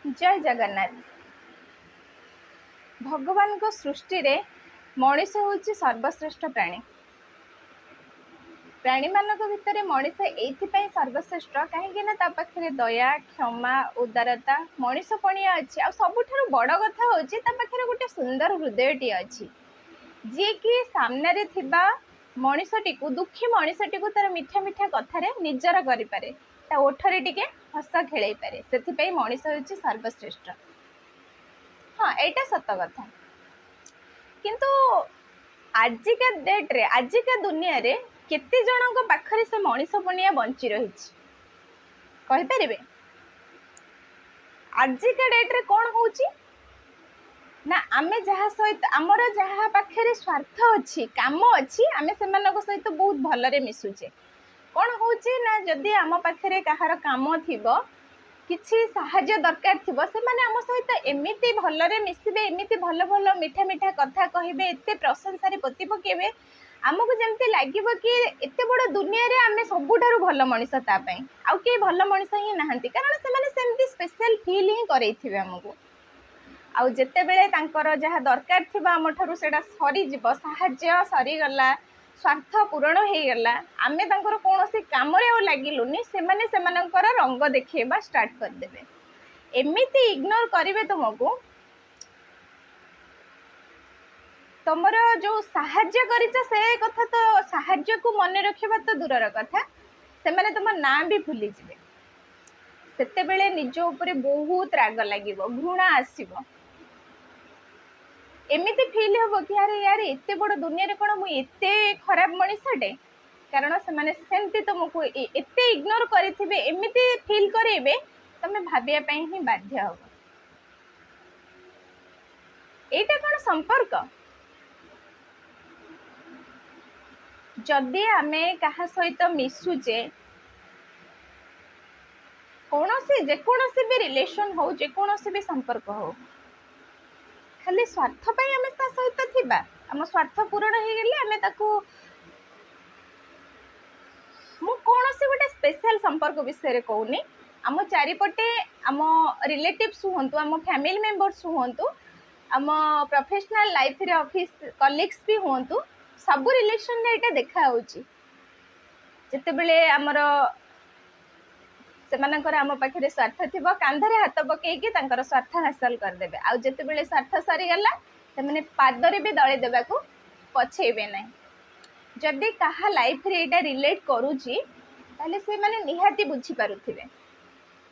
जय जगन्नाथ। भगवान को सृष्टि रे मनीष हूँ सर्वश्रेष्ठ प्राणी। प्राणी मानक भितर मनीष एइथिपाई सर्वश्रेष्ठ कहीं पाखे दया क्षमा उदारता मनीषपणिया अच्छी आ सबुठारु बड़ कथा होची ता पाखे गोटे सुंदर हृदयटी अच्छी जी कि सामने थिबा मनीषटी को दुखी मनीषटी को तार मिठा मिठा कथार निजर करें ता ओठरे टिके हस खेल पारे से मनीष होची सर्वश्रेष्ठ। हाँ एटा सत कथा किंतु आजिका डेट रे आजिका दुनिया रे केते जनक पाखरे से मनीषपणिया बंची रही कहींपर। आजिका डेट रे कौन होची ना आमे जहाँ सहित आमर जहाँ पाखे स्वार्थ अच्छी काम अच्छी आमे सेमानक सहित बहुत भलरे मिसुचे। कौन होची ना जदि आम पाखे कहार काम थिबो किछि साहाଯ୍य दरकार थिबो से माने आम सहित एमिति भलरे मिसिबे एमिति भल भल मिठा मिठा कथा कहिबे एते प्रशंसा पोती पकेबे आमको जमती लगे कि एते बड़ दुनिया रे आमे सबुठारु भल मनीष तापाई आउ के भल मनीष ही नाहंती कारण से माने सेमती स्पेशल फील ही करैथिबे हमको आउ जेते बेले तांकर जहाँ दरकार थिबा आम ठारू सेटा सरी जिवो साहाଯ୍य सरी गला स्वार्थ पूरण हो गला आमे तांकर कोनोसी काम रे लागिलुनी से माने सेमानकर रंग देखेबा स्टार्ट कर देबे एमिति इग्नोर करिवे तुमको तुमर जो साहाଯ୍य करिछ से कथा तो साहाଯ୍य को मन रखिबा तो दूरर कथा से माने तुम ना भी भूली जिवे सेते बेले निज ऊपर बहुत राग लागिवो घृणा आसीबो एमिति फील हो कि यार यार एते बड़ दुनिया रे कोन मु एते खराब मनीषटे कारण से माने सेमती तुमको एते इग्नोर करिथिबे एमिति फील करेबे तमे भाबिया पई ही बाध्य हो एटा कोन संपर्क जदि आमे कहा सहित मिसुचे कौनसी जेकोसी भी रिलेशन हो जेकोसी भी संपर्क हो खाली स्वार्थ पाई आमे ता सहित थिबा आम स्वार्थ पूरण हो गले आमे ताकू मु कौनसी गोटे स्पेशल संपर्क विषय कहूनी आम चारिपटे आम रिलेटिव्स हुंतु आम फैमिली मेंबर्स हुंतु आम प्रोफेशनल लाइफ रे ऑफिस कलीग्स भी हुंतु सब रिलेशन रे एटा देखा होची जते बेले हमर सेमानकर आम पाखे स्वार्थ थिबो कांधरे हाथ पकईकि तांकर स्वार्थ हासिल करदेबे आ जते बेले स्वार्थ सरी गला से माने पादरे भी दळे देबाकू पछेबे नै जदि कहा लाइफ रे एटा रिलेट करूची ताले से माने निहाती बुझी पारुथिबे